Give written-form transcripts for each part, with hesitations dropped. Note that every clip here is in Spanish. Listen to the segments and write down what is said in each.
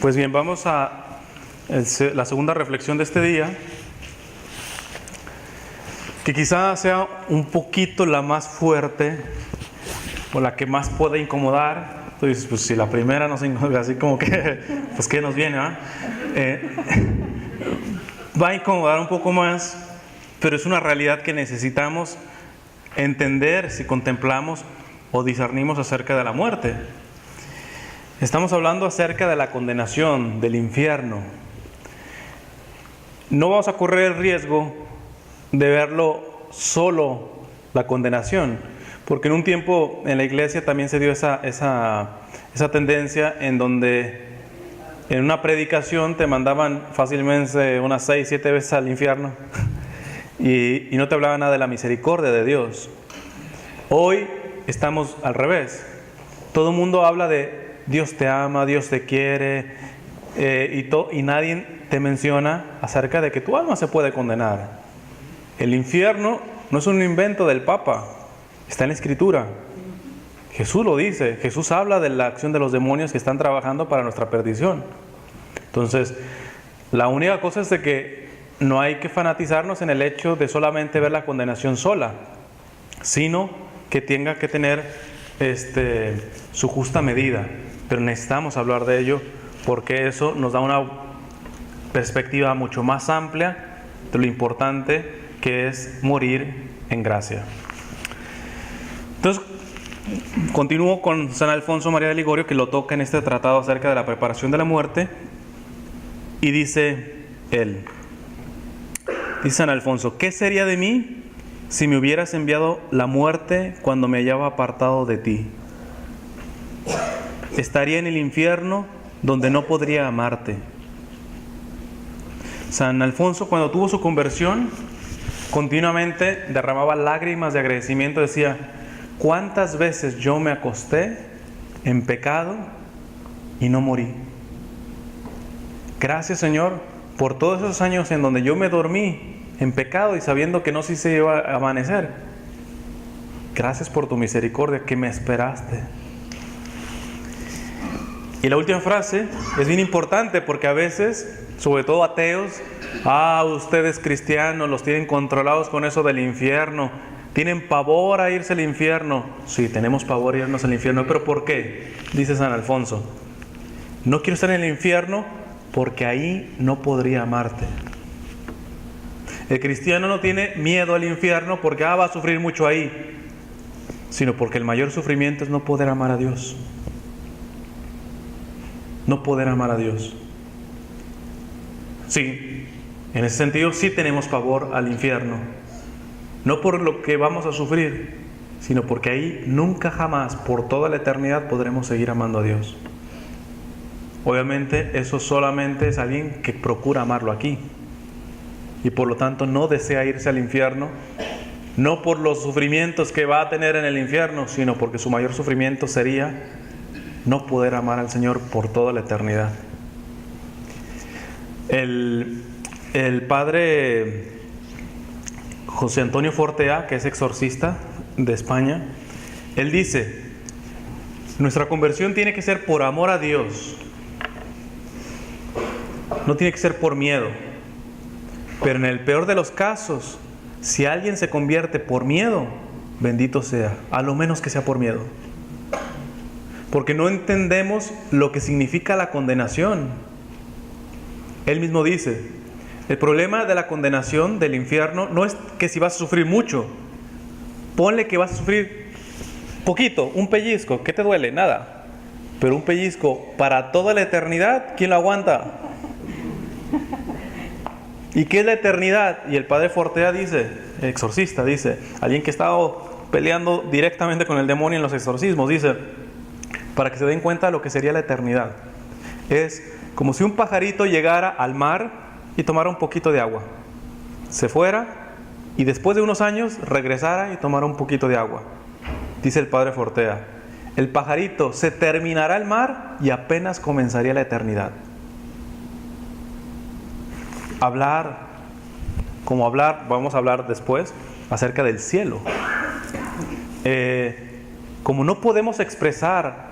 Pues bien, vamos a la segunda reflexión de este día, que quizá sea un poquito la más fuerte o la que más puede incomodar. Entonces, pues si la primera nos incomoda, así como que, pues ¿qué nos viene? Va a incomodar un poco más, pero es una realidad que necesitamos entender si contemplamos o discernimos acerca de la muerte. Estamos hablando acerca de la condenación, del infierno. No vamos a correr el riesgo de verlo solo la condenación, porque en un tiempo en la iglesia también se dio esa tendencia en donde en una predicación te mandaban fácilmente unas 6, 7 veces al infierno y no te hablaban nada de la misericordia de Dios. Hoy estamos al revés. Todo el mundo habla de Dios te ama, Dios te quiere, y nadie te menciona acerca de que tu alma se puede condenar. El infierno no es un invento del Papa, está en la Escritura. Jesús lo dice, Jesús habla de la acción de los demonios que están trabajando para nuestra perdición. Entonces, la única cosa es de que no hay que fanatizarnos en el hecho de solamente ver la condenación sola, sino que tenga que tener su justa medida. Pero necesitamos hablar de ello porque eso nos da una perspectiva mucho más amplia de lo importante que es morir en gracia. Entonces, continúo con San Alfonso María de Ligorio, que lo toca en este tratado acerca de la preparación de la muerte, y dice él, dice San Alfonso: ¿qué sería de mí si me hubieras enviado la muerte cuando me hallaba apartado de ti? Estaría en el infierno donde no podría amarte. San Alfonso, cuando tuvo su conversión, continuamente derramaba lágrimas de agradecimiento. Decía: ¿cuántas veces yo me acosté en pecado y no morí? Gracias, Señor, por todos esos años en donde yo me dormí en pecado y sabiendo que no sé si se iba a amanecer. Gracias por tu misericordia que me esperaste. Y la última frase es bien importante porque a veces, sobre todo ateos, ustedes cristianos los tienen controlados con eso del infierno, tienen pavor a irse al infierno. Sí, tenemos pavor a irnos al infierno, pero ¿por qué? Dice San Alfonso: no quiero estar en el infierno porque ahí no podría amarte. El cristiano no tiene miedo al infierno porque va a sufrir mucho ahí, sino porque el mayor sufrimiento es no poder amar a Dios. No poder amar a Dios. Sí, en ese sentido sí tenemos pavor al infierno. No por lo que vamos a sufrir, sino porque ahí nunca jamás, por toda la eternidad, podremos seguir amando a Dios. Obviamente eso solamente es alguien que procura amarlo aquí. Y por lo tanto no desea irse al infierno, no por los sufrimientos que va a tener en el infierno, sino porque su mayor sufrimiento sería no poder amar al Señor por toda la eternidad. El padre José Antonio Fortea, que es exorcista de España, él dice: nuestra conversión tiene que ser por amor a Dios, no tiene que ser por miedo. Pero en el peor de los casos, si alguien se convierte por miedo, bendito sea, a lo menos que sea por miedo. Porque no entendemos lo que significa la condenación. Él mismo dice: el problema de la condenación del infierno no es que si vas a sufrir mucho. Ponle que vas a sufrir poquito, un pellizco, ¿qué te duele? Nada. Pero un pellizco para toda la eternidad, ¿quién lo aguanta? ¿Y qué es la eternidad? Y el padre Fortea dice, el exorcista dice, alguien que ha estado peleando directamente con el demonio en los exorcismos, dice, para que se den cuenta de lo que sería la eternidad. Es como si un pajarito llegara al mar y tomara un poquito de agua, se fuera y después de unos años regresara y tomara un poquito de agua. Dice el padre Fortea, el pajarito se terminará el mar y apenas comenzaría la eternidad. Vamos a hablar después acerca del cielo. Como no podemos expresar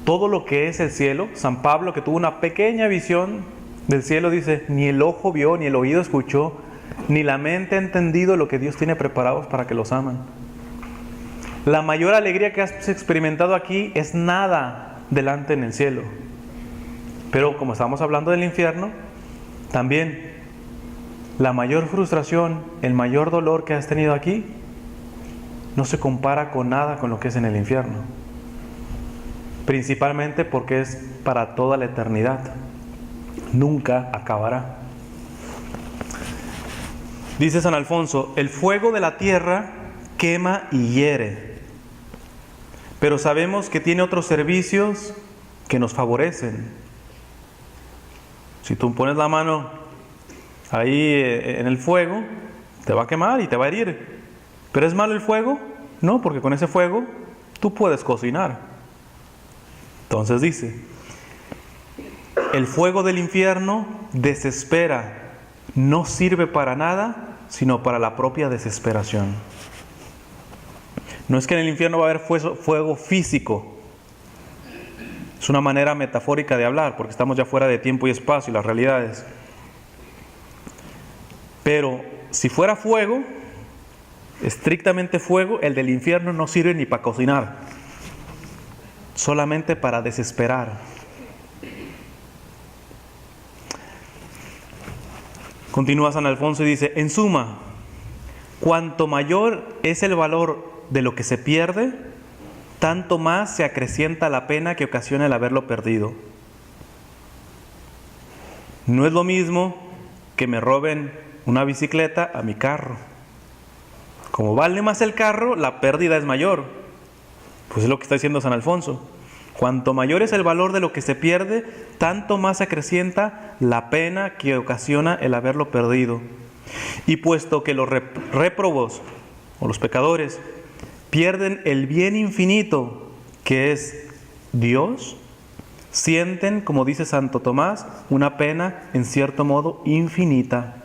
todo lo que es el cielo. San Pablo, que tuvo una pequeña visión del cielo, dice, ni el ojo vio, ni el oído escuchó, ni la mente ha entendido lo que Dios tiene preparados para que los aman. La mayor alegría que has experimentado aquí es nada delante en el cielo. Pero como estamos hablando del infierno, también la mayor frustración, el mayor dolor que has tenido aquí, no se compara con nada con lo que es en el infierno. Principalmente porque es para toda la eternidad. Nunca acabará. Dice San Alfonso, el fuego de la tierra quema y hiere, pero sabemos que tiene otros servicios que nos favorecen. Si tú pones la mano ahí en el fuego, te va a quemar y te va a herir. ¿Pero es malo el fuego? No, porque con ese fuego tú puedes cocinar. Entonces dice, el fuego del infierno desespera, no sirve para nada, sino para la propia desesperación. No es que en el infierno va a haber fuego físico. Es una manera metafórica de hablar, porque estamos ya fuera de tiempo y espacio y las realidades. Pero si fuera fuego, estrictamente fuego, el del infierno no sirve ni para cocinar, solamente para desesperar. Continúa San Alfonso y dice, en suma, cuanto mayor es el valor de lo que se pierde, tanto más se acrecienta la pena que ocasiona el haberlo perdido. No es lo mismo que me roben una bicicleta a mi carro. Como vale más el carro, la pérdida es mayor. Pues es lo que está diciendo San Alfonso. Cuanto mayor es el valor de lo que se pierde, tanto más se acrecienta la pena que ocasiona el haberlo perdido. Y puesto que los réprobos o los pecadores pierden el bien infinito que es Dios, sienten, como dice Santo Tomás, una pena en cierto modo infinita.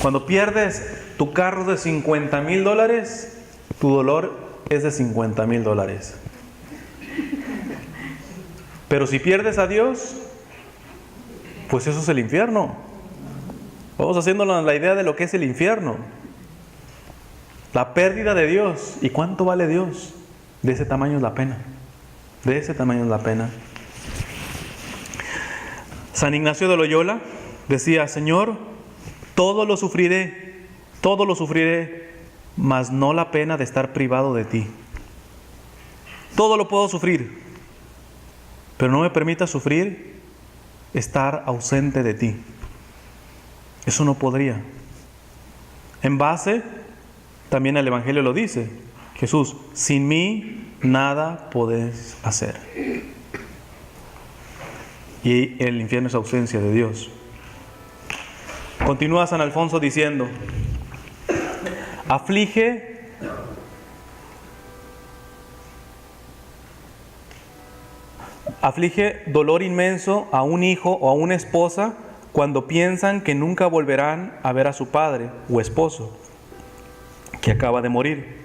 Cuando pierdes tu carro de $50,000, tu dolor es de $50,000. Pero si pierdes a Dios, pues eso es el infierno. Vamos haciéndonos la idea de lo que es el infierno. La pérdida de Dios. ¿Y cuánto vale Dios? De ese tamaño es la pena. De ese tamaño es la pena. San Ignacio de Loyola decía, Señor, todo lo sufriré, mas no la pena de estar privado de ti. Todo lo puedo sufrir, pero no me permitas sufrir estar ausente de ti. Eso no podría. En base, también el Evangelio lo dice, Jesús, sin mí nada podés hacer. Y el infierno es ausencia de Dios. Continúa San Alfonso diciendo, aflige dolor inmenso a un hijo o a una esposa cuando piensan que nunca volverán a ver a su padre o esposo que acaba de morir.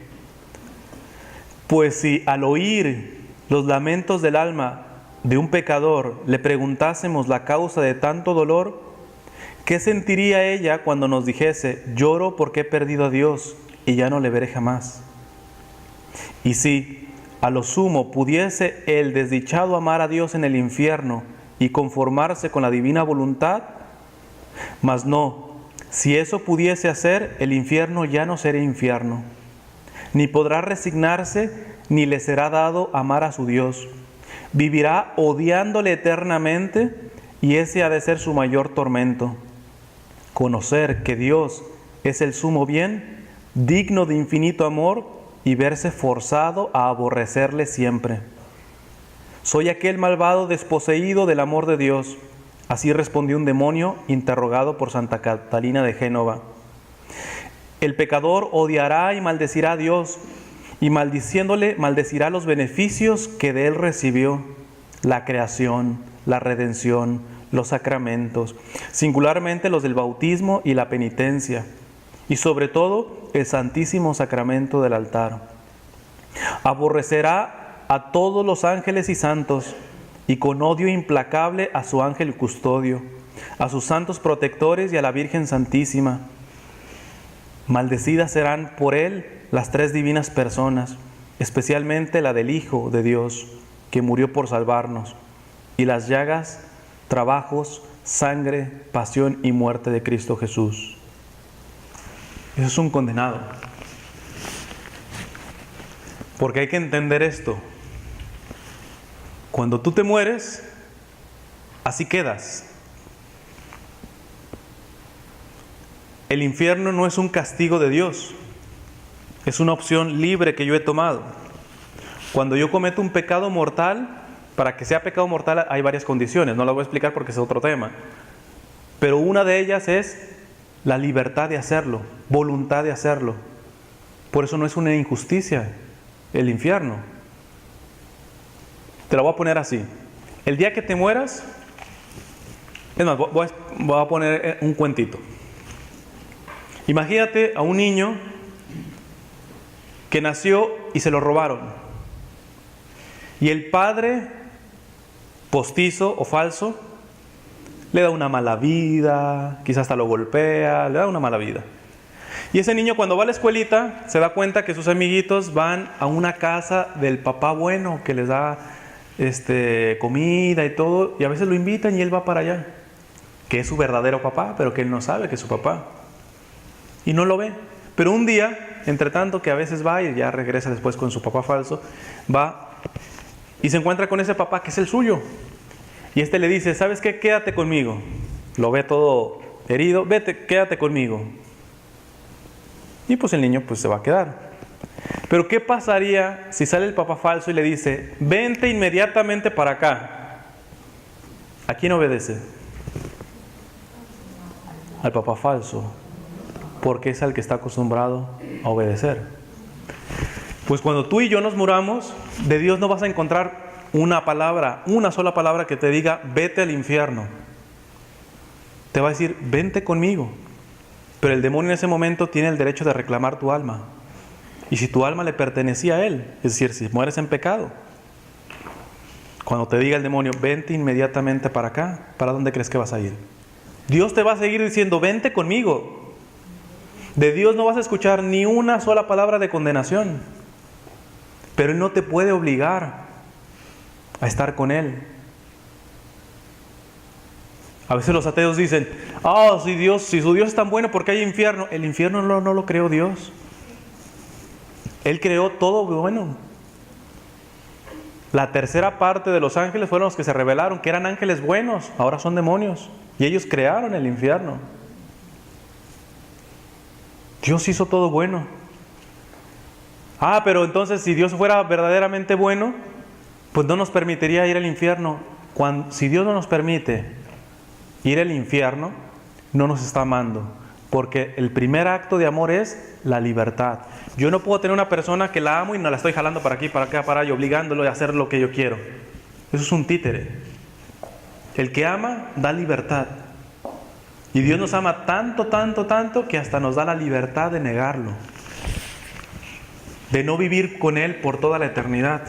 Pues si al oír los lamentos del alma de un pecador le preguntásemos la causa de tanto dolor, ¿qué sentiría ella cuando nos dijese, lloro porque he perdido a Dios y ya no le veré jamás? Y si a lo sumo pudiese el desdichado amar a Dios en el infierno y conformarse con la divina voluntad, mas no, si eso pudiese hacer, el infierno ya no será infierno, ni podrá resignarse, ni le será dado amar a su Dios. Vivirá odiándole eternamente, y ese ha de ser su mayor tormento. Conocer que Dios es el sumo bien, digno de infinito amor, y verse forzado a aborrecerle siempre. Soy aquel malvado desposeído del amor de Dios. Así respondió un demonio interrogado por Santa Catalina de Génova. El pecador odiará y maldecirá a Dios, y maldiciéndole maldecirá los beneficios que de él recibió, la creación, la redención, los sacramentos, singularmente los del bautismo y la penitencia, y sobre todo el Santísimo Sacramento del altar. Aborrecerá a todos los ángeles y santos, y con odio implacable a su ángel custodio, a sus santos protectores y a la Virgen Santísima. Maldecidas serán por él las tres divinas personas, especialmente la del Hijo de Dios, que murió por salvarnos, y las llagas, trabajos, sangre, pasión y muerte de Cristo Jesús. Eso es un condenado. Porque hay que entender esto. Cuando tú te mueres, así quedas. El infierno no es un castigo de Dios, es una opción libre que yo he tomado. Cuando yo cometo un pecado mortal, para que sea pecado mortal hay varias condiciones, no las voy a explicar porque es otro tema. Pero una de ellas es la libertad de hacerlo, voluntad de hacerlo. Por eso no es una injusticia el infierno. Te lo voy a poner así. El día que te mueras, es más, voy a poner un cuentito. Imagínate a un niño que nació y se lo robaron. Y el padre, postizo o falso, le da una mala vida, quizás hasta lo golpea, le da una mala vida. Y ese niño cuando va a la escuelita se da cuenta que sus amiguitos van a una casa del papá bueno que les da comida y todo, y a veces lo invitan y él va para allá, que es su verdadero papá, pero que él no sabe que es su papá. Y no lo ve. Pero un día, entre tanto que a veces va y ya regresa después con su papá falso, va y se encuentra con ese papá que es el suyo. Y le dice, ¿sabes qué? Quédate conmigo. Lo ve todo herido, vete, quédate conmigo. Y pues el niño pues se va a quedar. Pero ¿qué pasaría si sale el papá falso y le dice, vente inmediatamente para acá? ¿A quién obedece? Al papá falso, porque es al que está acostumbrado a obedecer. Pues cuando tú y yo nos muramos, de Dios no vas a encontrar una palabra, una sola palabra que te diga, vete al infierno. Te va a decir, vente conmigo. Pero el demonio en ese momento tiene el derecho de reclamar tu alma. Y si tu alma le pertenecía a él, es decir, si mueres en pecado, cuando te diga el demonio, vente inmediatamente para acá, ¿para dónde crees que vas a ir? Dios te va a seguir diciendo, vente conmigo. De Dios no vas a escuchar ni una sola palabra de condenación. Pero Él no te puede obligar a estar con Él. A veces los ateos dicen, si su Dios es tan bueno, ¿por qué hay infierno? El infierno no lo creó Dios. Él creó todo bueno. La tercera parte de los ángeles fueron los que se rebelaron, que eran ángeles buenos, ahora son demonios. Y ellos crearon el infierno. Dios hizo todo bueno. Pero entonces si Dios fuera verdaderamente bueno, pues no nos permitiría ir al infierno. Si Dios no nos permite ir al infierno, no nos está amando. Porque el primer acto de amor es la libertad. Yo no puedo tener una persona que la amo y no la estoy jalando para aquí, para acá, para allá, obligándolo a hacer lo que yo quiero. Eso es un títere. El que ama da libertad. Y Dios nos ama tanto, tanto, tanto que hasta nos da la libertad de negarlo. De no vivir con Él por toda la eternidad.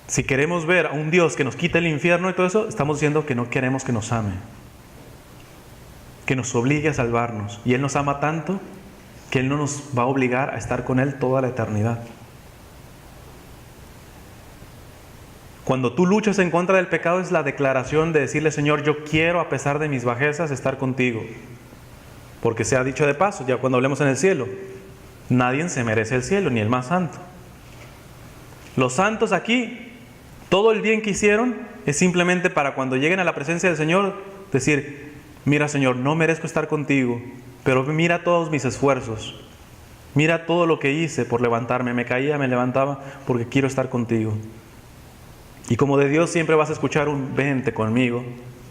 Si queremos ver a un Dios que nos quita el infierno y todo eso, estamos diciendo que no queremos que nos ame. Que nos obligue a salvarnos. Y Él nos ama tanto que Él no nos va a obligar a estar con Él toda la eternidad. Cuando tú luchas en contra del pecado es la declaración de decirle, Señor, yo quiero a pesar de mis bajezas estar contigo. Porque se ha dicho de paso, ya cuando hablemos en el cielo, nadie se merece el cielo, ni el más santo. Los santos aquí, todo el bien que hicieron es simplemente para cuando lleguen a la presencia del Señor, decir, mira Señor, no merezco estar contigo, pero mira todos mis esfuerzos. Mira todo lo que hice por levantarme, me caía, me levantaba, porque quiero estar contigo. Y como de Dios siempre vas a escuchar un vente conmigo,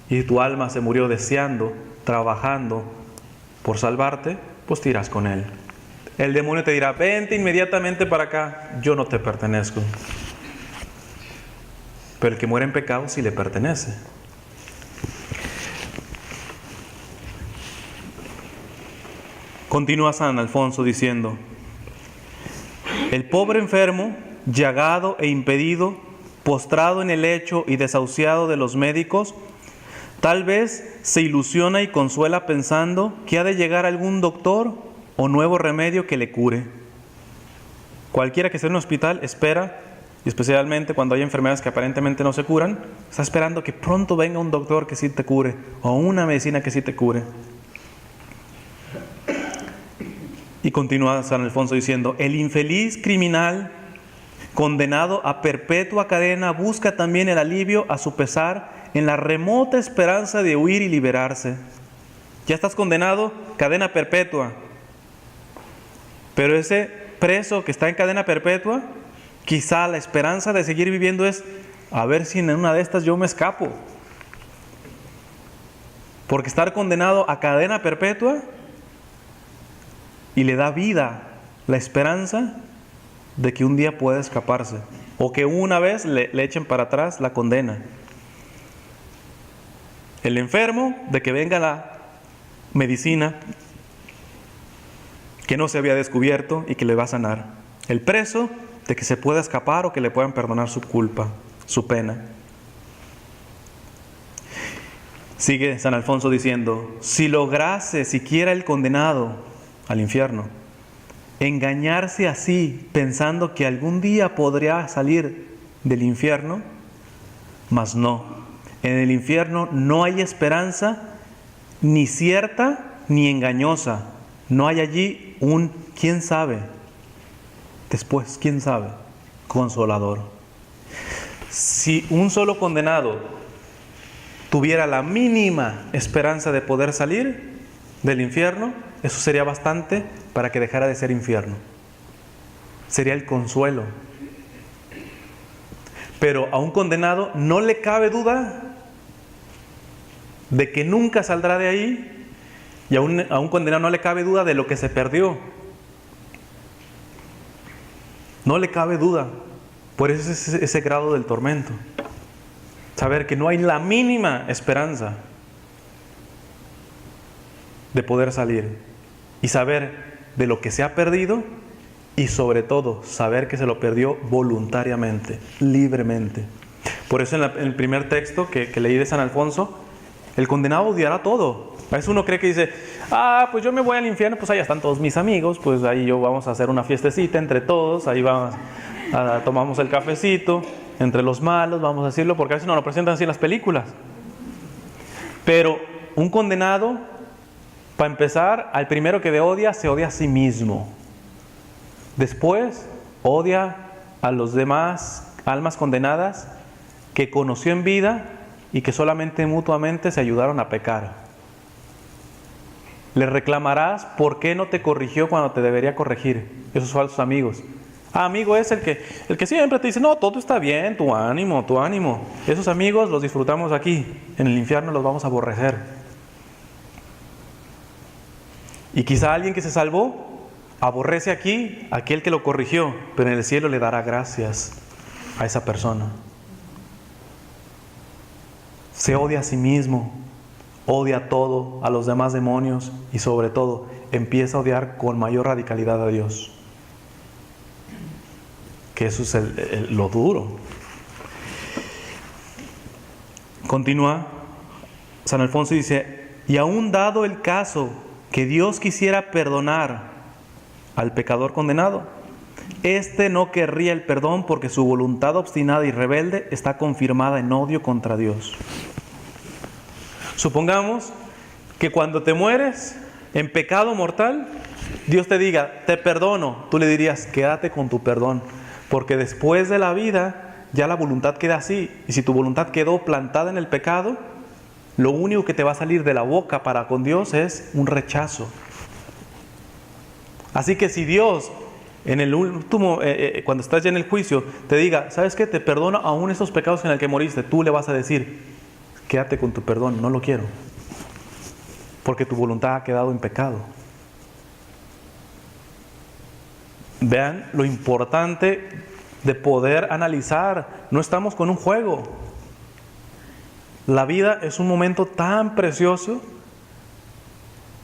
y tu alma se murió deseando, trabajando por salvarte, pues te irás con Él. El demonio te dirá, vente inmediatamente para acá, yo no te pertenezco. Pero el que muere en pecado sí le pertenece. Continúa San Alfonso diciendo, El pobre enfermo, llagado e impedido, postrado en el lecho y desahuciado de los médicos, tal vez se ilusiona y consuela pensando que ha de llegar algún doctor o nuevo remedio que le cure. Cualquiera que esté en un hospital espera, y especialmente cuando hay enfermedades que aparentemente no se curan, está esperando que pronto venga un doctor que sí te cure, o una medicina que sí te cure. Y continúa San Alfonso diciendo, el infeliz criminal condenado a perpetua cadena busca también el alivio a su pesar en la remota esperanza de huir y liberarse. Ya estás condenado, cadena perpetua. Pero ese preso que está en cadena perpetua, quizá la esperanza de seguir viviendo es, a ver si en una de estas yo me escapo. Porque estar condenado a cadena perpetua y le da vida la esperanza de que un día pueda escaparse, o que una vez le echen para atrás la condena. El enfermo, de que venga la medicina que no se había descubierto y que le va a sanar. El preso, de que se pueda escapar o que le puedan perdonar su culpa, su pena. Sigue San Alfonso diciendo, si lograse siquiera el condenado al infierno engañarse así, pensando que algún día podría salir del infierno, mas no. En el infierno no hay esperanza, ni cierta ni engañosa. No hay allí un quién sabe. Después, quién sabe, consolador. Si un solo condenado tuviera la mínima esperanza de poder salir del infierno, eso sería bastante para que dejara de ser infierno. Sería el consuelo. Pero a un condenado no le cabe duda de que nunca saldrá de ahí, y a un condenado no le cabe duda de lo que se perdió. No le cabe duda. Por eso es ese grado del tormento. Saber que no hay la mínima esperanza de poder salir. Y saber de lo que se ha perdido, y sobre todo saber que se lo perdió voluntariamente, libremente. Por eso en el primer texto que leí de San Alfonso, el condenado odiará todo. A veces uno cree que dice, pues yo me voy al infierno, pues ahí están todos mis amigos, pues ahí vamos a hacer una fiestecita entre todos, ahí vamos tomamos el cafecito, entre los malos, vamos a decirlo, porque a veces no lo presentan así en las películas. Pero un condenado, para empezar, al primero que odia, se odia a sí mismo. Después, odia a los demás almas condenadas que conoció en vida y que solamente mutuamente se ayudaron a pecar. Le reclamarás por qué no te corrigió cuando te debería corregir. Esos falsos amigos. Amigo es el que siempre te dice, no, todo está bien, tu ánimo, tu ánimo. Esos amigos los disfrutamos aquí. En el infierno los vamos a aborrecer. Y quizá alguien que se salvó aborrece aquí a aquel que lo corrigió, pero en el cielo le dará gracias a esa persona. Se odia a sí mismo, odia todo, a los demás demonios, y sobre todo empieza a odiar con mayor radicalidad a Dios. Que eso es lo duro. Continúa San Alfonso y dice, y aún dado el caso que Dios quisiera perdonar al pecador condenado, éste no querría el perdón porque su voluntad obstinada y rebelde está confirmada en odio contra Dios. Supongamos que cuando te mueres en pecado mortal, Dios te diga, te perdono. Tú le dirías, quédate con tu perdón, porque después de la vida ya la voluntad queda así. Y si tu voluntad quedó plantada en el pecado, lo único que te va a salir de la boca para con Dios es un rechazo. Así que si Dios en el último, cuando estás ya en el juicio, te diga, ¿sabes qué? Te perdono aún esos pecados en el que moriste, tú le vas a decir, quédate con tu perdón, no lo quiero, porque tu voluntad ha quedado en pecado. Vean lo importante de poder analizar. No estamos con un juego. La vida es un momento tan precioso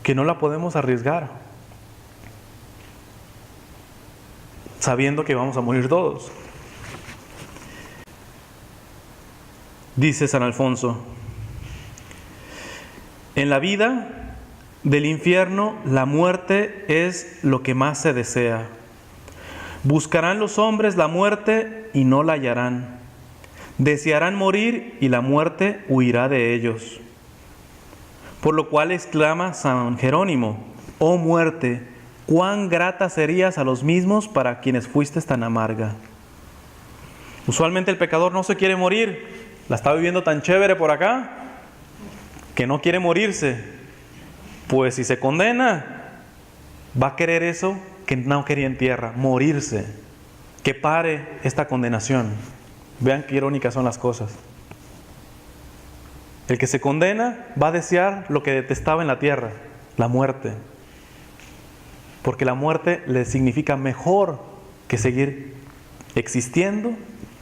que no la podemos arriesgar. sabiendo que vamos a morir todos. Dice San Alfonso: en la vida del infierno la muerte es lo que más se desea. Buscarán los hombres la muerte y no la hallarán. Desearán morir y la muerte huirá de ellos. Por lo cual exclama San Jerónimo: oh muerte, cuán grata serías a los mismos para quienes fuiste tan amarga. Usualmente el pecador no se quiere morir, la está viviendo tan chévere por acá que no quiere morirse. Pues si se condena, va a querer eso que no quería en tierra, morirse, que pare esta condenación. Vean qué irónicas son las cosas. El que se condena va a desear lo que detestaba en la tierra, la muerte, porque la muerte le significa mejor que seguir existiendo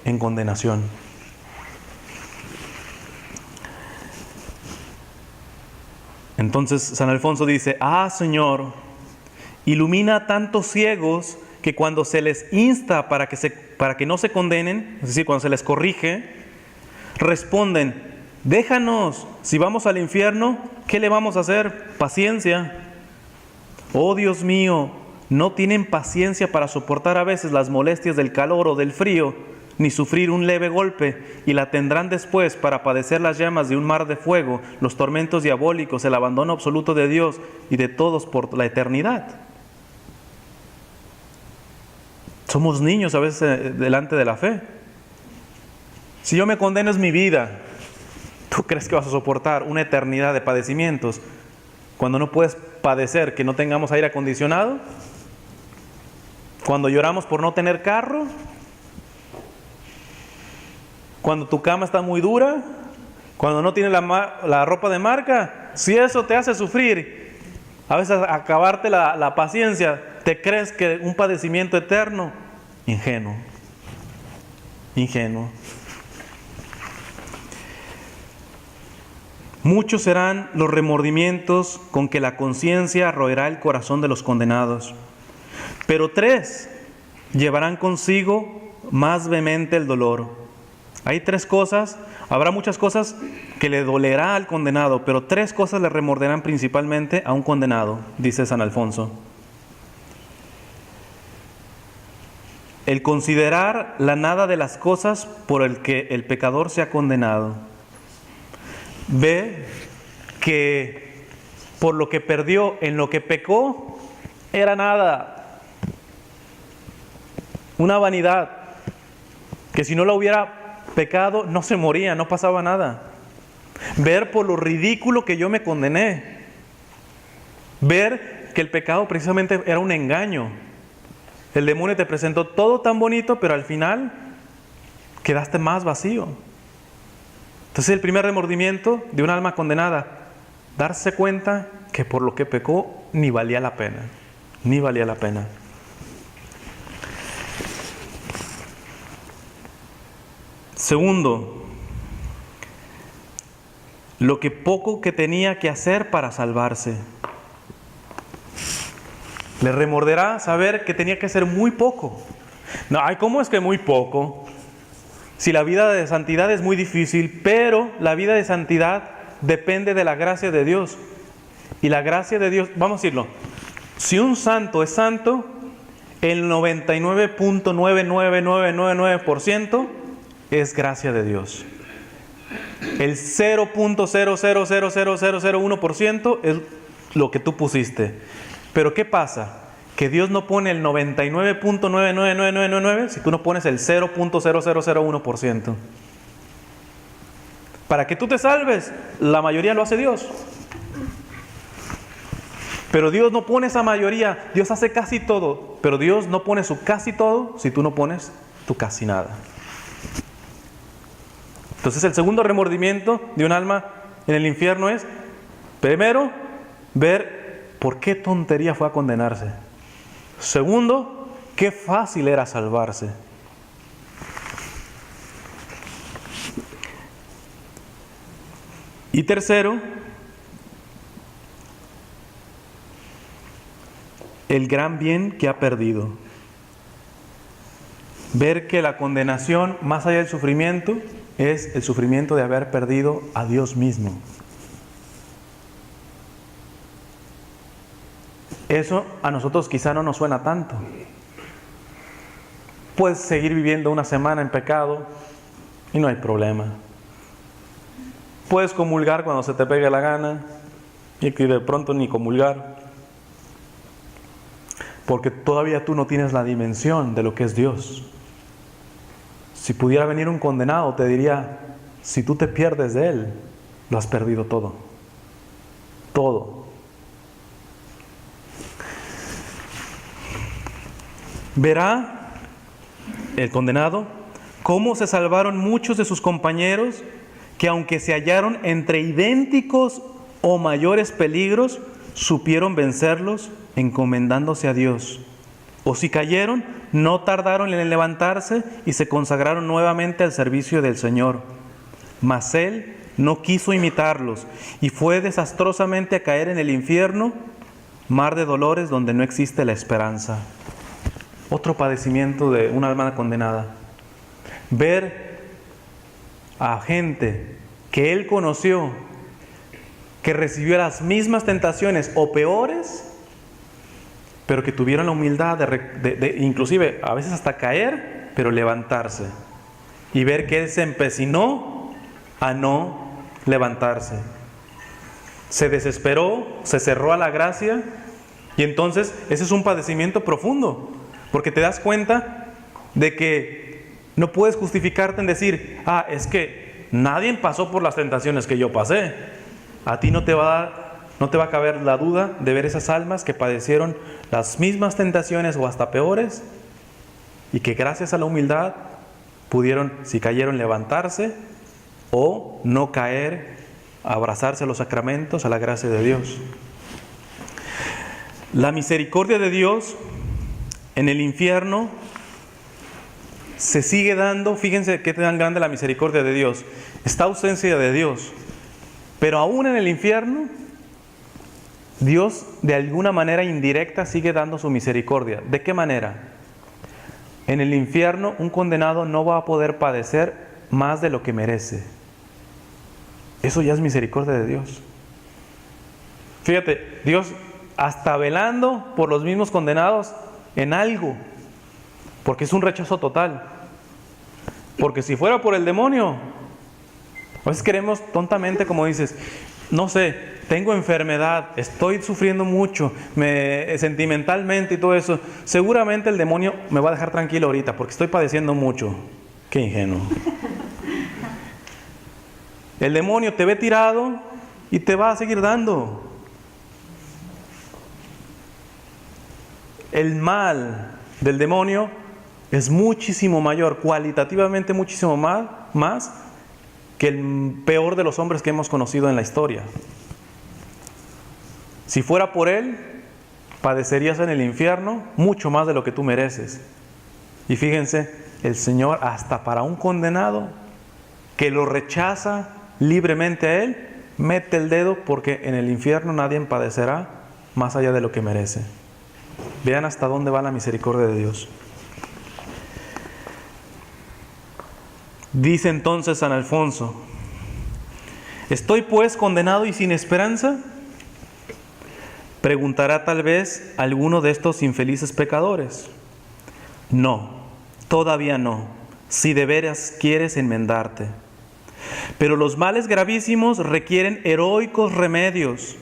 en condenación. Entonces San Alfonso dice: ah, Señor, ilumina a tantos ciegos que cuando se les insta para que no se condenen, es decir, cuando se les corrige, responden: déjanos, si vamos al infierno, ¿qué le vamos a hacer? Paciencia. Oh Dios mío, no tienen paciencia para soportar a veces las molestias del calor o del frío, ni sufrir un leve golpe, y la tendrán después para padecer las llamas de un mar de fuego, los tormentos diabólicos, el abandono absoluto de Dios y de todos por la eternidad. Somos niños a veces delante de la fe. Si yo me condeno es mi vida, ¿tú crees que vas a soportar una eternidad de padecimientos cuando no puedes padecer que no tengamos aire acondicionado? Cuando lloramos por no tener carro, cuando tu cama está muy dura, cuando no tienes la ropa de marca. Si eso te hace sufrir, a veces acabarte la paciencia, ¿te crees que un padecimiento eterno? Ingenuo. Muchos serán los remordimientos con que la conciencia roerá el corazón de los condenados, pero 3 llevarán consigo más vehemente el dolor. Hay 3 cosas, habrá muchas cosas que le dolerá al condenado, pero 3 cosas le remorderán principalmente a un condenado, dice San Alfonso. El considerar la nada de las cosas por el que el pecador se ha condenado. Ve que por lo que perdió, en lo que pecó, era nada. Una vanidad, que si no lo hubiera pecado, no se moría, no pasaba nada. Ver por lo ridículo que yo me condené. Ver que el pecado precisamente era un engaño. El demonio te presentó todo tan bonito, pero al final quedaste más vacío. Entonces el primer remordimiento de un alma condenada, darse cuenta que por lo que pecó ni valía la pena. Segundo, lo que poco que tenía que hacer para salvarse. Le remorderá saber que tenía que hacer muy poco. No, ¿cómo es que muy poco? Si la vida de santidad es muy difícil, pero la vida de santidad depende de la gracia de Dios. Y la gracia de Dios, vamos a decirlo, si un santo es santo, el 99.99999% es gracia de Dios. El 0.0000001% es lo que tú pusiste. Pero ¿qué pasa? Que Dios no pone el 99.99999 si tú no pones el 0.0001%. Para que tú te salves, la mayoría lo hace Dios. Pero Dios no pone esa mayoría, Dios hace casi todo, pero Dios no pone su casi todo si tú no pones tu casi nada. Entonces el segundo remordimiento de un alma en el infierno es, primero, ver por qué tontería fue a condenarse. Segundo, qué fácil era salvarse. Y tercero, el gran bien que ha perdido. ver que la condenación, más allá del sufrimiento, es el sufrimiento de haber perdido a Dios mismo. Eso a nosotros quizá no nos suena tanto. Puedes seguir viviendo una semana en pecado y no hay problema. Puedes comulgar cuando se te pegue la gana y que de pronto ni comulgar, porque todavía tú no tienes la dimensión de lo que es Dios. Si pudiera venir un condenado, te diría, si tú te pierdes de Él, lo has perdido todo. Todo. Verá el condenado cómo se salvaron muchos de sus compañeros que, aunque se hallaron entre idénticos o mayores peligros, supieron vencerlos encomendándose a Dios. O si cayeron, no tardaron en levantarse y se consagraron nuevamente al servicio del Señor. Mas Él no quiso imitarlos y fue desastrosamente a caer en el infierno, mar de dolores donde no existe la esperanza. Otro padecimiento de una alma condenada. Ver a gente que él conoció, que recibió las mismas tentaciones o peores, pero que tuvieron la humildad de inclusive a veces hasta caer, pero levantarse. Y ver que él se empecinó a no levantarse. Se desesperó, se cerró a la gracia, y entonces ese es un padecimiento profundo. Porque te das cuenta de que no puedes justificarte en decir, es que nadie pasó por las tentaciones que yo pasé. A ti no te va a caber la duda de ver esas almas que padecieron las mismas tentaciones o hasta peores, y que gracias a la humildad pudieron, si cayeron, levantarse o no caer, abrazarse a los sacramentos, a la gracia de Dios. La misericordia de Dios en el infierno se sigue dando. Fíjense qué tan grande la misericordia de Dios. Está ausencia de Dios, pero aún en el infierno, Dios de alguna manera indirecta sigue dando su misericordia. ¿De qué manera? En el infierno un condenado no va a poder padecer más de lo que merece. Eso ya es misericordia de Dios. Fíjate, Dios hasta velando por los mismos condenados en algo, porque es un rechazo total. Porque si fuera por el demonio, a veces queremos tontamente, como dices, no sé, tengo enfermedad, estoy sufriendo mucho, sentimentalmente y todo eso, seguramente el demonio me va a dejar tranquilo ahorita porque estoy padeciendo mucho. Qué ingenuo. El demonio te ve tirado y te va a seguir dando. El mal del demonio es muchísimo mayor, cualitativamente muchísimo más que el peor de los hombres que hemos conocido en la historia. Si fuera por él, padecerías en el infierno mucho más de lo que tú mereces. Y fíjense, el Señor hasta para un condenado que lo rechaza libremente a él, mete el dedo, porque en el infierno nadie padecerá más allá de lo que merece. Vean hasta dónde va la misericordia de Dios. Dice entonces San Alfonso: ¿estoy pues condenado y sin esperanza? Preguntará tal vez alguno de estos infelices pecadores. No, todavía no, si de veras quieres enmendarte. Pero los males gravísimos requieren heroicos remedios.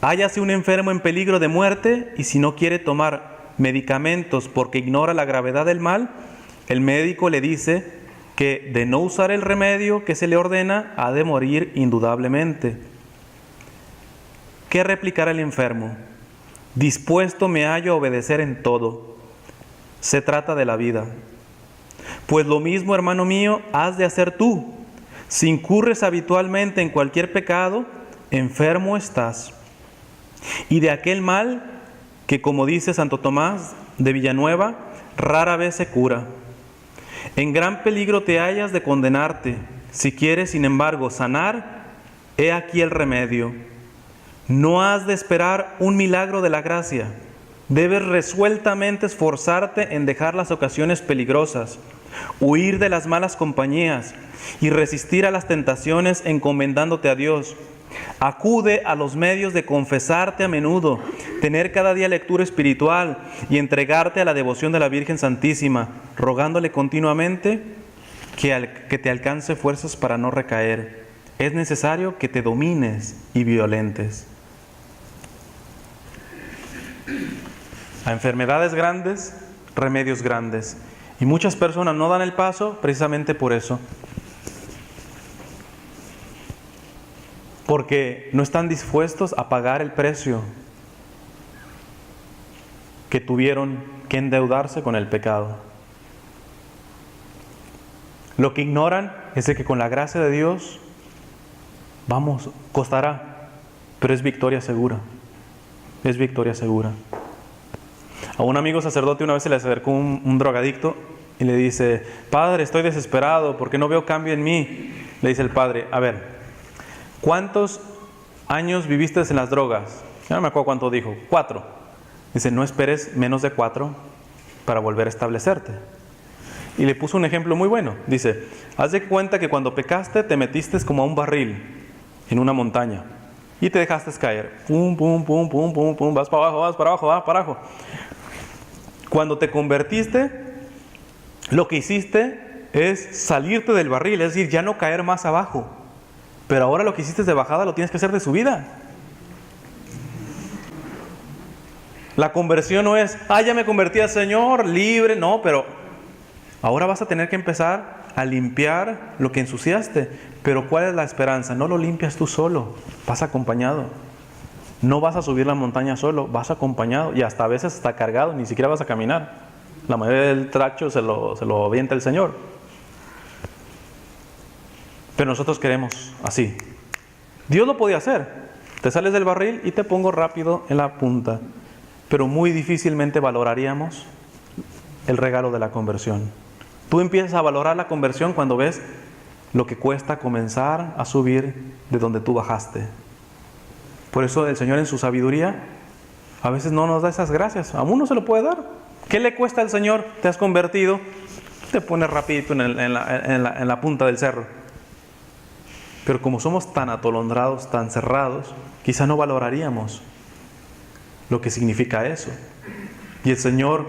Hállase un enfermo en peligro de muerte y si no quiere tomar medicamentos porque ignora la gravedad del mal, el médico le dice que de no usar el remedio que se le ordena, ha de morir indudablemente. ¿Qué replicará el enfermo? Dispuesto me hallo a obedecer en todo. Se trata de la vida. Pues lo mismo, hermano mío, has de hacer tú. Si incurres habitualmente en cualquier pecado, enfermo estás. Y de aquel mal que, como dice Santo Tomás de Villanueva, rara vez se cura. En gran peligro te hallas de condenarte. Si quieres, sin embargo, sanar, he aquí el remedio. No has de esperar un milagro de la gracia, Debes resueltamente esforzarte en dejar las ocasiones peligrosas, huir de las malas compañías y resistir a las tentaciones encomendándote a Dios. Acude a los medios de confesarte a menudo, tener cada día lectura espiritual y entregarte a la devoción de la Virgen Santísima, rogándole continuamente que te alcance fuerzas para no recaer. Es necesario que te domines y violentes. A enfermedades grandes, remedios grandes. Y muchas personas no dan el paso precisamente por eso. Porque no están dispuestos a pagar el precio que tuvieron que endeudarse con el pecado. Lo que ignoran es de que con la gracia de Dios, costará, pero es victoria segura. Es victoria segura. A un amigo sacerdote una vez se le acercó un drogadicto y le dice: Padre, estoy desesperado porque no veo cambio en mí. Le dice el padre: a ver, ¿cuántos años viviste en las drogas? Ya no me acuerdo cuánto dijo. 4. Dice: no esperes menos de 4 para volver a establecerte. Y le puso un ejemplo muy bueno. Dice: haz de cuenta que cuando pecaste te metiste como a un barril en una montaña y te dejaste caer. Pum, pum, pum, pum, pum, pum, vas para abajo, vas para abajo, vas para abajo. Cuando te convertiste, lo que hiciste es salirte del barril, es decir, ya no caer más abajo. Pero ahora lo que hiciste de bajada lo tienes que hacer de subida. La conversión no es: ya me convertí al Señor, libre. No, pero ahora vas a tener que empezar a limpiar lo que ensuciaste. Pero ¿cuál es la esperanza? No lo limpias tú solo, vas acompañado. No vas a subir la montaña solo, vas acompañado. Y hasta a veces está cargado, ni siquiera vas a caminar. La mayoría del tracho se lo avienta el Señor. Pero nosotros queremos así. Dios lo podía hacer. Te sales del barril y te pongo rápido en la punta. Pero muy difícilmente valoraríamos el regalo de la conversión. Tú empiezas a valorar la conversión cuando ves lo que cuesta comenzar a subir de donde tú bajaste. Por eso el Señor en su sabiduría a veces no nos da esas gracias. A uno se lo puede dar. ¿Qué le cuesta al Señor? Te has convertido, te pones rapidito en la punta del cerro. Pero como somos tan atolondrados, tan cerrados, quizá no valoraríamos lo que significa eso. Y el Señor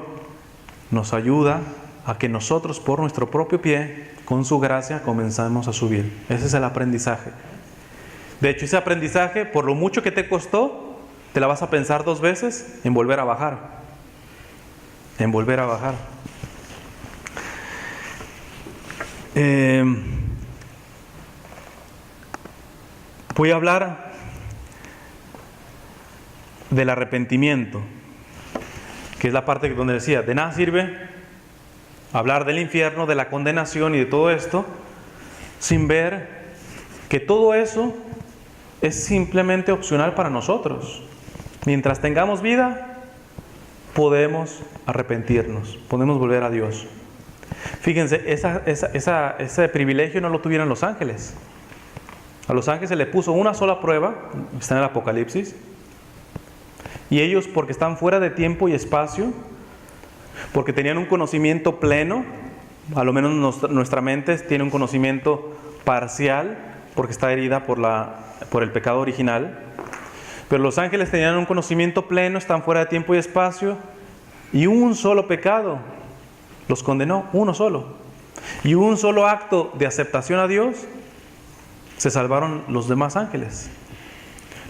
nos ayuda a que nosotros por nuestro propio pie, con su gracia, comenzamos a subir. Ese es el aprendizaje. De hecho, ese aprendizaje, por lo mucho que te costó, te la vas a pensar 2 veces en volver a bajar. En volver a bajar. Voy a hablar del arrepentimiento, que es la parte donde decía: de nada sirve hablar del infierno, de la condenación y de todo esto, sin ver que todo eso es simplemente opcional para nosotros. Mientras tengamos vida, podemos arrepentirnos, podemos volver a Dios. Fíjense, ese privilegio no lo tuvieron los ángeles. A los ángeles se les puso una sola prueba, está en el Apocalipsis, y ellos, porque están fuera de tiempo y espacio, porque tenían un conocimiento pleno, a lo menos nuestra mente tiene un conocimiento parcial, porque está herida por el pecado original, pero los ángeles tenían un conocimiento pleno, están fuera de tiempo y espacio, y un solo pecado los condenó, uno solo, y un solo acto de aceptación a Dios, se salvaron los demás ángeles.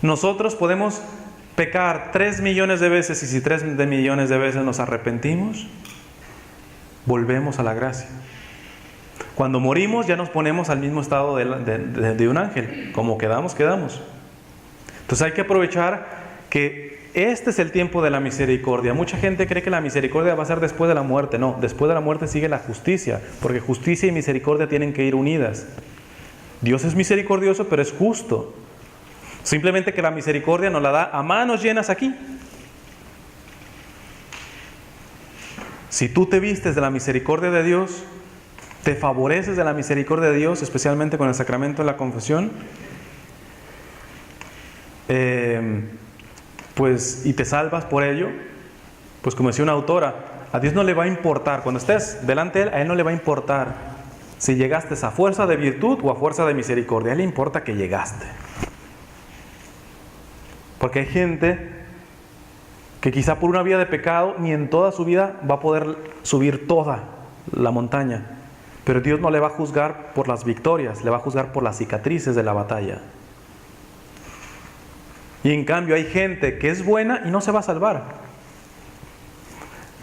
Nosotros podemos pecar 3 millones de veces, y si 3 millones de veces nos arrepentimos, volvemos a la gracia. Cuando morimos ya nos ponemos al mismo estado de un ángel. Como quedamos. Entonces hay que aprovechar que este es el tiempo de la misericordia. Mucha gente cree que la misericordia va a ser después de la muerte. No, después de la muerte sigue la justicia, porque justicia y misericordia tienen que ir unidas. Dios es misericordioso, pero es justo. Simplemente que la misericordia nos la da a manos llenas aquí. Si tú te vistes de la misericordia de Dios, te favoreces de la misericordia de Dios, especialmente con el sacramento de la confesión, y te salvas por ello, Pues como decía una autora, a Dios no le va a importar, cuando estés delante de Él, a Él no le va a importar si llegaste a fuerza de virtud o a fuerza de misericordia. A Él le importa que llegaste. Porque hay gente que quizá por una vida de pecado ni en toda su vida va a poder subir toda la montaña. Pero Dios no le va a juzgar por las victorias, le va a juzgar por las cicatrices de la batalla. Y en cambio hay gente que es buena y no se va a salvar.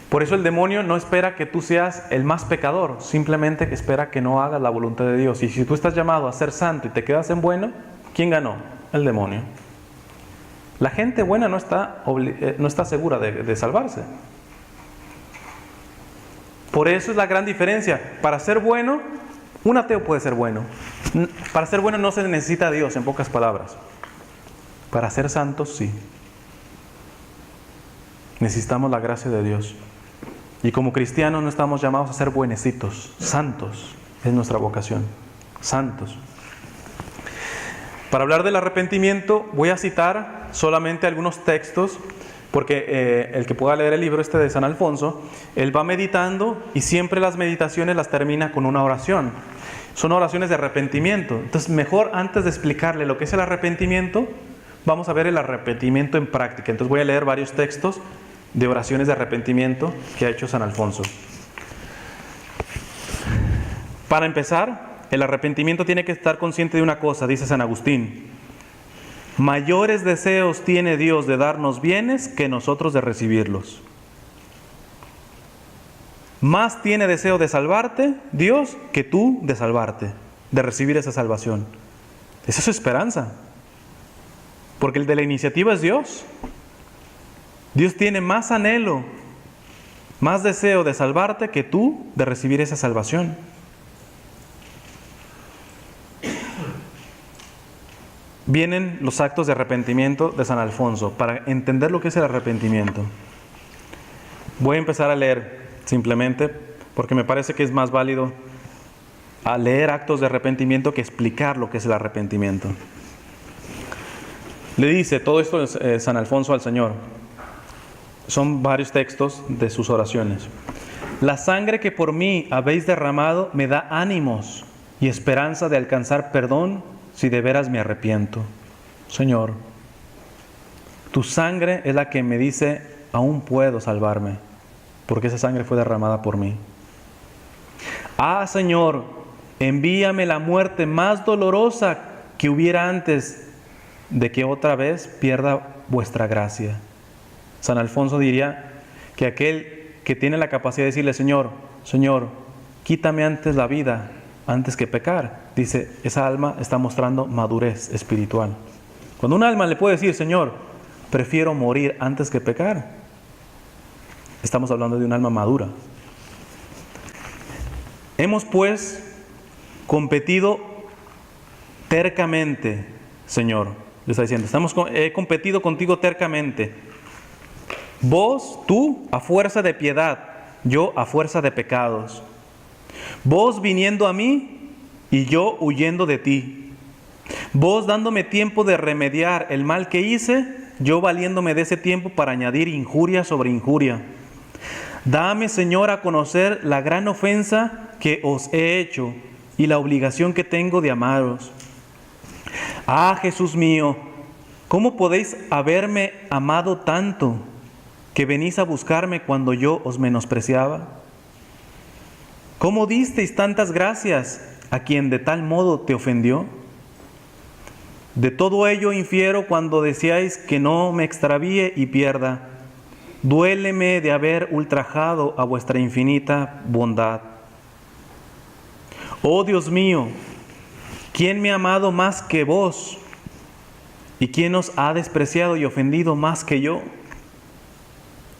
Por eso el demonio no espera que tú seas el más pecador, simplemente espera que no hagas la voluntad de Dios. Y si tú estás llamado a ser santo y te quedas en bueno, ¿quién ganó? El demonio. La gente buena no está segura de salvarse. Por eso es la gran diferencia. Para ser bueno, un ateo puede ser bueno. Para ser bueno no se necesita a Dios, en pocas palabras. Para ser santos, sí. Necesitamos la gracia de Dios. Y como cristianos no estamos llamados a ser buenecitos, santos. Es nuestra vocación. Santos. Para hablar del arrepentimiento, voy a citar solamente algunos textos, porque el que pueda leer el libro de San Alfonso, él va meditando y siempre las meditaciones las termina con una oración. Son oraciones de arrepentimiento. Entonces, mejor antes de explicarle lo que es el arrepentimiento, vamos a ver el arrepentimiento en práctica. Entonces voy a leer varios textos de oraciones de arrepentimiento que ha hecho San Alfonso. Para empezar, el arrepentimiento tiene que estar consciente de una cosa, dice San Agustín. Mayores deseos tiene Dios de darnos bienes que nosotros de recibirlos. Más tiene deseo de salvarte Dios que tú de salvarte, de recibir esa salvación. Esa es su esperanza. Porque el de la iniciativa es Dios. Dios tiene más anhelo, más deseo de salvarte que tú de recibir esa salvación. Vienen los actos de arrepentimiento de San Alfonso para entender lo que es el arrepentimiento. Voy a empezar a leer simplemente porque me parece que es más válido a leer actos de arrepentimiento que explicar lo que es el arrepentimiento. Le dice todo esto San Alfonso al Señor. Son varios textos de sus oraciones. La sangre que por mí habéis derramado me da ánimos y esperanza de alcanzar perdón si de veras me arrepiento. Señor, tu sangre es la que me dice, aún puedo salvarme, porque esa sangre fue derramada por mí. Ah, Señor, envíame la muerte más dolorosa que hubiera antes de que otra vez pierda vuestra gracia. San Alfonso diría que aquel que tiene la capacidad de decirle, Señor, Señor, quítame antes la vida, antes que pecar. Dice, esa alma está mostrando madurez espiritual. Cuando un alma le puede decir, Señor, prefiero morir antes que pecar, estamos hablando de un alma madura. Hemos pues competido tercamente, Señor. Le está diciendo, he competido contigo tercamente. Vos, tú, a fuerza de piedad, yo a fuerza de pecados. Vos viniendo a mí y yo huyendo de ti. Vos dándome tiempo de remediar el mal que hice, yo valiéndome de ese tiempo para añadir injuria sobre injuria. Dame, Señor, a conocer la gran ofensa que os he hecho y la obligación que tengo de amaros. Ah, Jesús mío, ¿cómo podéis haberme amado tanto que venís a buscarme cuando yo os menospreciaba? ¿Cómo disteis tantas gracias a quien de tal modo te ofendió? De todo ello infiero cuando decíais que no me extravíe y pierda. Duéleme de haber ultrajado a vuestra infinita bondad. Oh Dios mío, ¿quién me ha amado más que vos? ¿Y quién os ha despreciado y ofendido más que yo?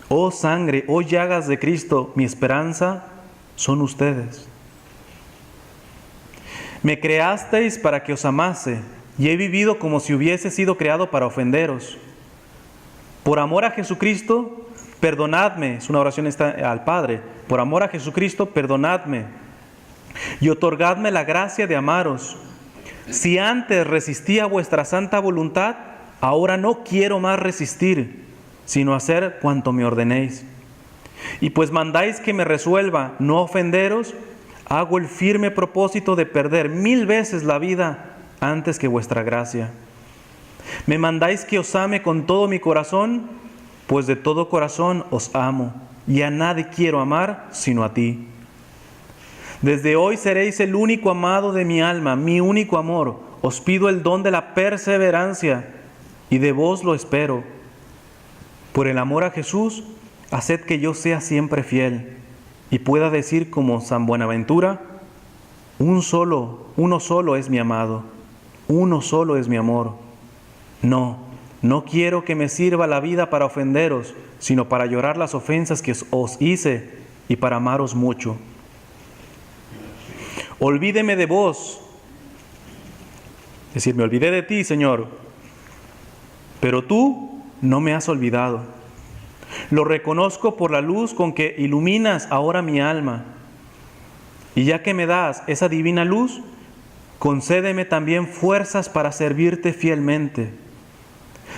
Oh sangre, oh llagas de Cristo, mi esperanza son ustedes. Me creasteis para que os amase, y he vivido como si hubiese sido creado para ofenderos. Por amor a Jesucristo, perdonadme, es una oración al Padre, por amor a Jesucristo, perdonadme, y otorgadme la gracia de amaros. Si antes resistía vuestra santa voluntad, ahora no quiero más resistir, sino hacer cuanto me ordenéis. Y pues mandáis que me resuelva no ofenderos, hago el firme propósito de perder 1000 veces la vida antes que vuestra gracia. Me mandáis que os ame con todo mi corazón, pues de todo corazón os amo, y a nadie quiero amar sino a ti. Desde hoy seréis el único amado de mi alma, mi único amor. Os pido el don de la perseverancia, y de vos lo espero. Por el amor a Jesús, haced que yo sea siempre fiel, y pueda decir como San Buenaventura: uno solo es mi amado, uno solo es mi amor. No quiero que me sirva la vida para ofenderos, sino para llorar las ofensas que os hice y para amaros mucho. Olvídeme de vos, es decir, me olvidé de ti, Señor, pero tú no me has olvidado. Lo reconozco por la luz con que iluminas ahora mi alma. Y ya que me das esa divina luz, concédeme también fuerzas para servirte fielmente.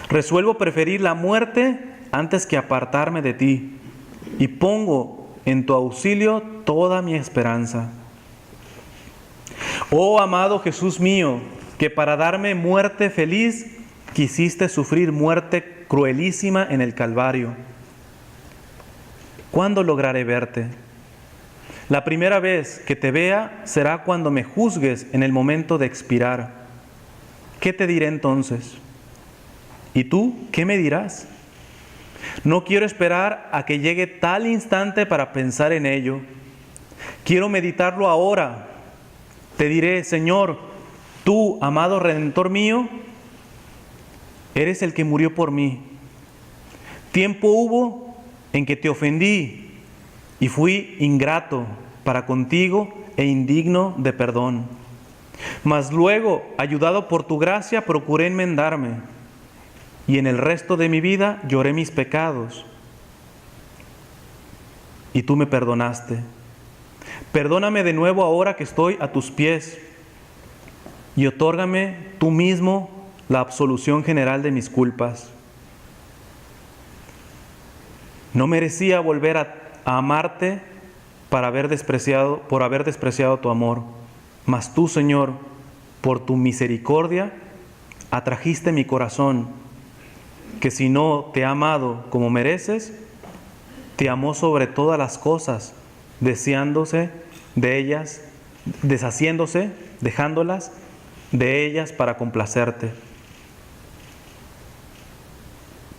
Resuelvo preferir la muerte antes que apartarme de ti, y pongo en tu auxilio toda mi esperanza. Oh amado Jesús mío, que para darme muerte feliz quisiste sufrir muerte cruelísima en el Calvario. ¿Cuándo lograré verte? La primera vez que te vea será cuando me juzgues en el momento de expirar. ¿Qué te diré entonces? ¿Y tú qué me dirás? No quiero esperar a que llegue tal instante para pensar en ello. Quiero meditarlo ahora. Te diré: Señor, tú, amado Redentor mío, eres el que murió por mí. Tiempo hubo en que te ofendí y fui ingrato para contigo e indigno de perdón. Mas luego, ayudado por tu gracia, procuré enmendarme, y en el resto de mi vida lloré mis pecados, y tú me perdonaste. Perdóname de nuevo ahora que estoy a tus pies, y otórgame tú mismo la absolución general de mis culpas. No merecía volver a amarte por haber despreciado tu amor, mas tú, Señor, por tu misericordia, atrajiste mi corazón, que si no te ha amado como mereces, te amó sobre todas las cosas, deshaciéndose de ellas para complacerte.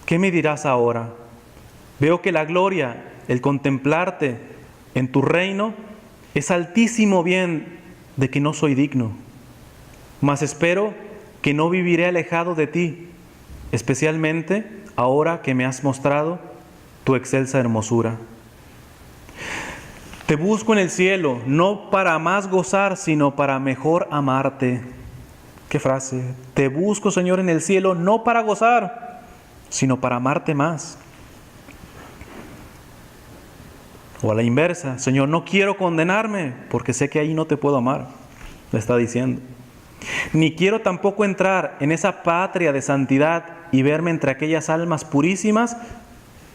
¿Qué me dirás ahora? Veo que la gloria, el contemplarte en tu reino, es altísimo bien de que no soy digno. Mas espero que no viviré alejado de ti, especialmente ahora que me has mostrado tu excelsa hermosura. Te busco en el cielo, no para más gozar, sino para mejor amarte. ¿Qué frase? Te busco, Señor, en el cielo, no para gozar, sino para amarte más. O a la inversa: Señor, no quiero condenarme, porque sé que ahí no te puedo amar, le está diciendo. Ni quiero tampoco entrar en esa patria de santidad y verme entre aquellas almas purísimas,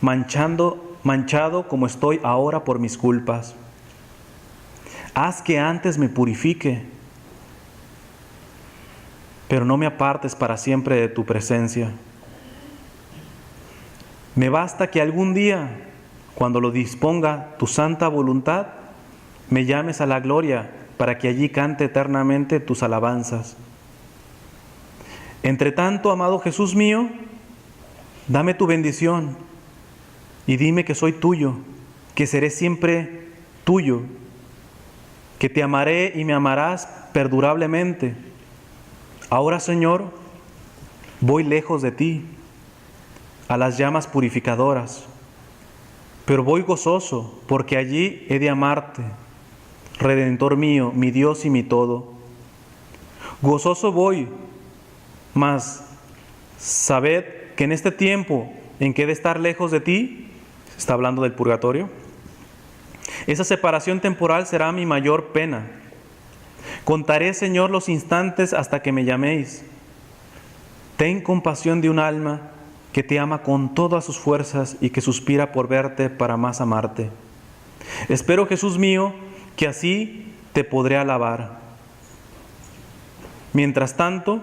manchado como estoy ahora por mis culpas. Haz que antes me purifique, pero no me apartes para siempre de tu presencia. Me basta que algún día, cuando lo disponga tu santa voluntad, me llames a la gloria para que allí cante eternamente tus alabanzas. Entre tanto, amado Jesús mío, dame tu bendición y dime que soy tuyo, que seré siempre tuyo, que te amaré y me amarás perdurablemente. Ahora, Señor, voy lejos de ti, a las llamas purificadoras, pero voy gozoso, porque allí he de amarte, Redentor mío, mi Dios y mi todo. Gozoso voy, mas sabed que en este tiempo en que he de estar lejos de ti, está hablando del purgatorio, esa separación temporal será mi mayor pena. Contaré, Señor, los instantes hasta que me llaméis. Ten compasión de un alma que te ama con todas sus fuerzas y que suspira por verte para más amarte. Espero, Jesús mío, que así te podré alabar. Mientras tanto,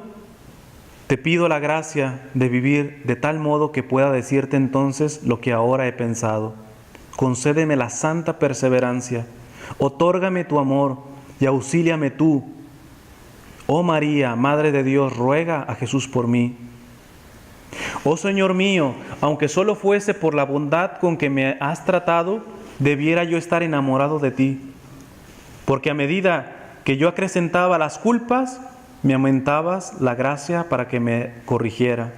te pido la gracia de vivir de tal modo que pueda decirte entonces lo que ahora he pensado. Concédeme la santa perseverancia, otórgame tu amor y auxíliame tú. Oh María, Madre de Dios, ruega a Jesús por mí. Oh Señor mío, aunque solo fuese por la bondad con que me has tratado, debiera yo estar enamorado de ti, porque a medida que yo acrecentaba las culpas, me aumentabas la gracia para que me corrigiera.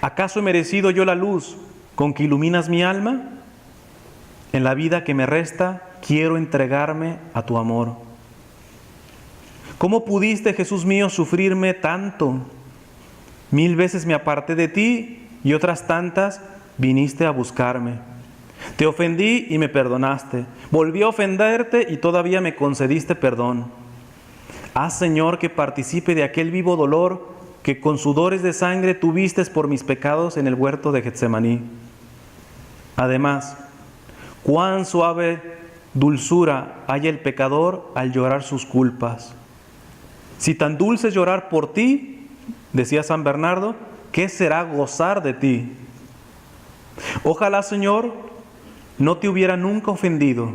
¿Acaso he merecido yo la luz con que iluminas mi alma? En la vida que me resta, quiero entregarme a tu amor. ¿Cómo pudiste, Jesús mío, sufrirme tanto? 1000 veces me aparté de ti y otras tantas viniste a buscarme. Te ofendí y me perdonaste. Volví a ofenderte y todavía me concediste perdón. Haz, Señor, que participe de aquel vivo dolor que con sudores de sangre tuviste por mis pecados en el huerto de Getsemaní. Además, cuán suave dulzura halla el pecador al llorar sus culpas. Si tan dulce es llorar por ti, decía San Bernardo, ¿qué será gozar de ti? Ojalá, Señor, no te hubiera nunca ofendido.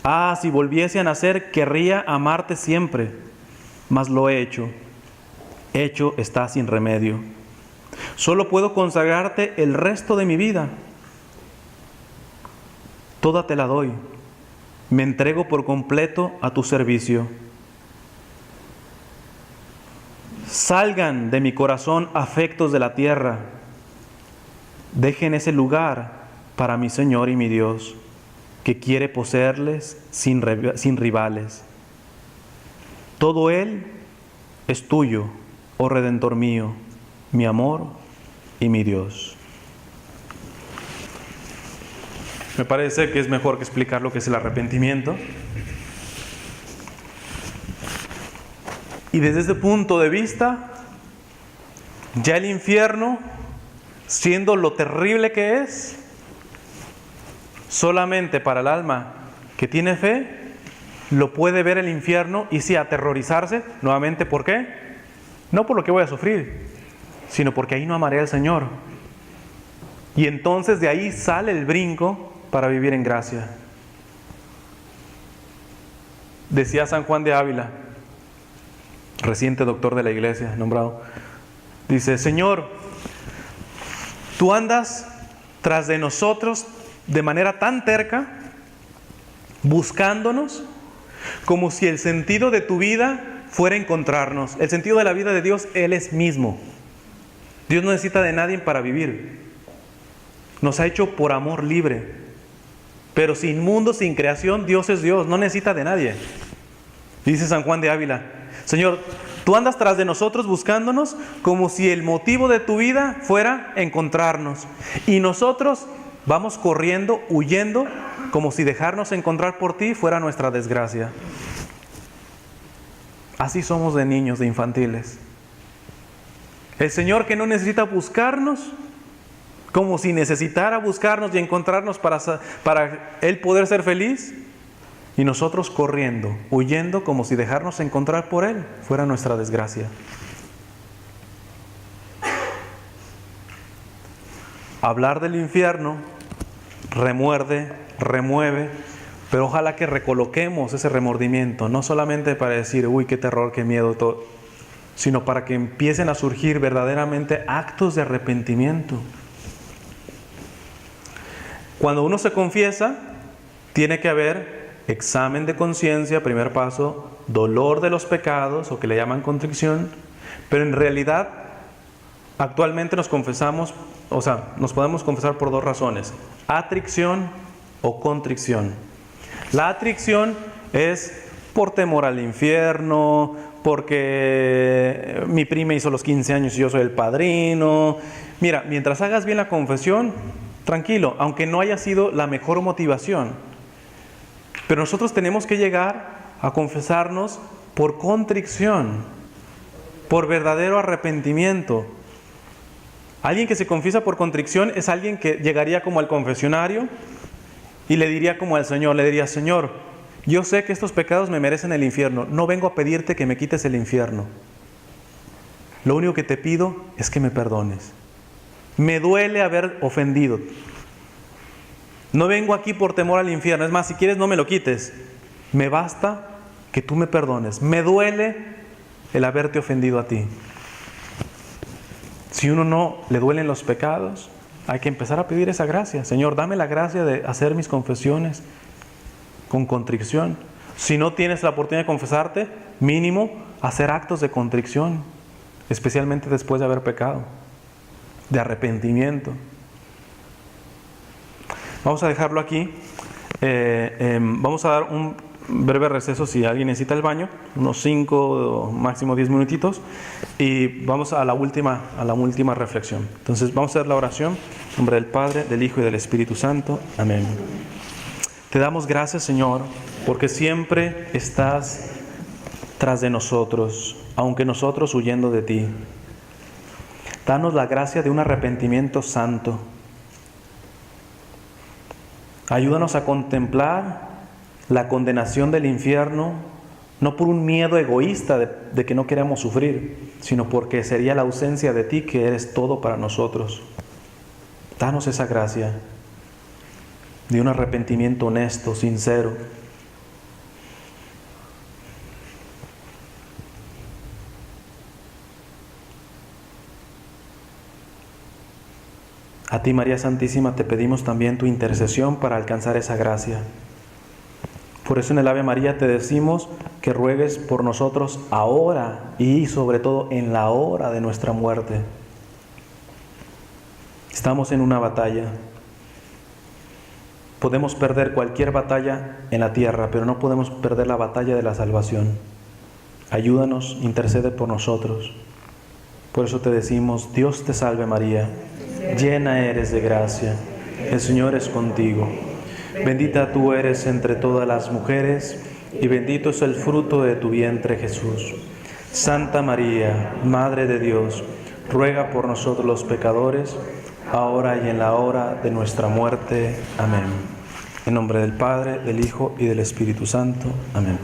Ah, si volviese a nacer, querría amarte siempre, mas lo he hecho. Hecho está sin remedio. Solo puedo consagrarte el resto de mi vida. Toda te la doy. Me entrego por completo a tu servicio. Salgan de mi corazón afectos de la tierra. Dejen ese lugar para mi Señor y mi Dios, que quiere poseerles sin rivales. Todo Él es tuyo, oh Redentor mío, mi amor y mi Dios. Me parece que es mejor que explicar lo que es el arrepentimiento. Y desde este punto de vista, ya el infierno, siendo lo terrible que es, solamente para el alma que tiene fe, lo puede ver el infierno y sí aterrorizarse. Nuevamente, ¿por qué? No por lo que voy a sufrir, sino porque ahí no amaré al Señor. Y entonces de ahí sale el brinco para vivir en gracia. Decía San Juan de Ávila, reciente doctor de la iglesia nombrado, dice: Señor, tú andas tras de nosotros de manera tan terca, buscándonos, como si el sentido de tu vida fuera encontrarnos. El sentido de la vida de Dios, Él es mismo. Dios no necesita de nadie para vivir. Nos ha hecho por amor libre. Pero sin mundo, sin creación, Dios es Dios, no necesita de nadie. Dice San Juan de Ávila: Señor, tú andas tras de nosotros buscándonos como si el motivo de tu vida fuera encontrarnos. Y nosotros vamos corriendo, huyendo, como si dejarnos encontrar por ti fuera nuestra desgracia. Así somos de niños, de infantiles. El Señor, que no necesita buscarnos, como si necesitara buscarnos y encontrarnos para Él poder ser feliz, y nosotros corriendo, huyendo, como si dejarnos encontrar por Él fuera nuestra desgracia. Hablar del infierno remuerde, remueve, pero ojalá que recoloquemos ese remordimiento, no solamente para decir, uy, qué terror, qué miedo, todo, sino para que empiecen a surgir verdaderamente actos de arrepentimiento. Cuando uno se confiesa, tiene que haber examen de conciencia, primer paso, dolor de los pecados, o que le llaman contrición, pero en realidad, actualmente nos confesamos, nos podemos confesar por dos razones: atricción o contrición. La atricción es por temor al infierno, porque mi prima hizo los 15 años y yo soy el padrino. Mira, mientras hagas bien la confesión, tranquilo, aunque no haya sido la mejor motivación. Pero nosotros tenemos que llegar a confesarnos por contrición, por verdadero arrepentimiento. Alguien que se confiesa por contrición es alguien que llegaría como al confesionario y le diría como al Señor, le diría: Señor, yo sé que estos pecados me merecen el infierno, no vengo a pedirte que me quites el infierno. Lo único que te pido es que me perdones. Me duele haber ofendido. No vengo aquí por temor al infierno. Es más, si quieres no me lo quites. Me basta que tú me perdones. Me duele el haberte ofendido a ti. Si uno no le duelen los pecados, hay que empezar a pedir esa gracia. Señor, dame la gracia de hacer mis confesiones con contrición. Si no tienes la oportunidad de confesarte, mínimo hacer actos de contrición, especialmente después de haber pecado, de arrepentimiento. Vamos a dejarlo aquí. Vamos a dar un breve receso si alguien necesita el baño, unos 5 o máximo 10 minutitos, y vamos a la última reflexión. Entonces vamos a hacer la oración en nombre del Padre, del Hijo y del Espíritu Santo. Amén. Te damos gracias, Señor, porque siempre estás tras de nosotros, aunque nosotros huyendo de ti. Danos la gracia de un arrepentimiento santo. Ayúdanos a contemplar la condenación del infierno, no por un miedo egoísta de que no queremos sufrir, sino porque sería la ausencia de ti, que eres todo para nosotros. Danos esa gracia de un arrepentimiento honesto, sincero. A ti, María Santísima, te pedimos también tu intercesión para alcanzar esa gracia. Por eso en el Ave María te decimos que ruegues por nosotros ahora y sobre todo en la hora de nuestra muerte. Estamos en una batalla. Podemos perder cualquier batalla en la tierra, pero no podemos perder la batalla de la salvación. Ayúdanos, intercede por nosotros. Por eso te decimos: Dios te salve María, llena eres de gracia, el Señor es contigo. Bendita tú eres entre todas las mujeres, y bendito es el fruto de tu vientre, Jesús. Santa María, Madre de Dios, ruega por nosotros los pecadores, ahora y en la hora de nuestra muerte. Amén. En nombre del Padre, del Hijo y del Espíritu Santo. Amén.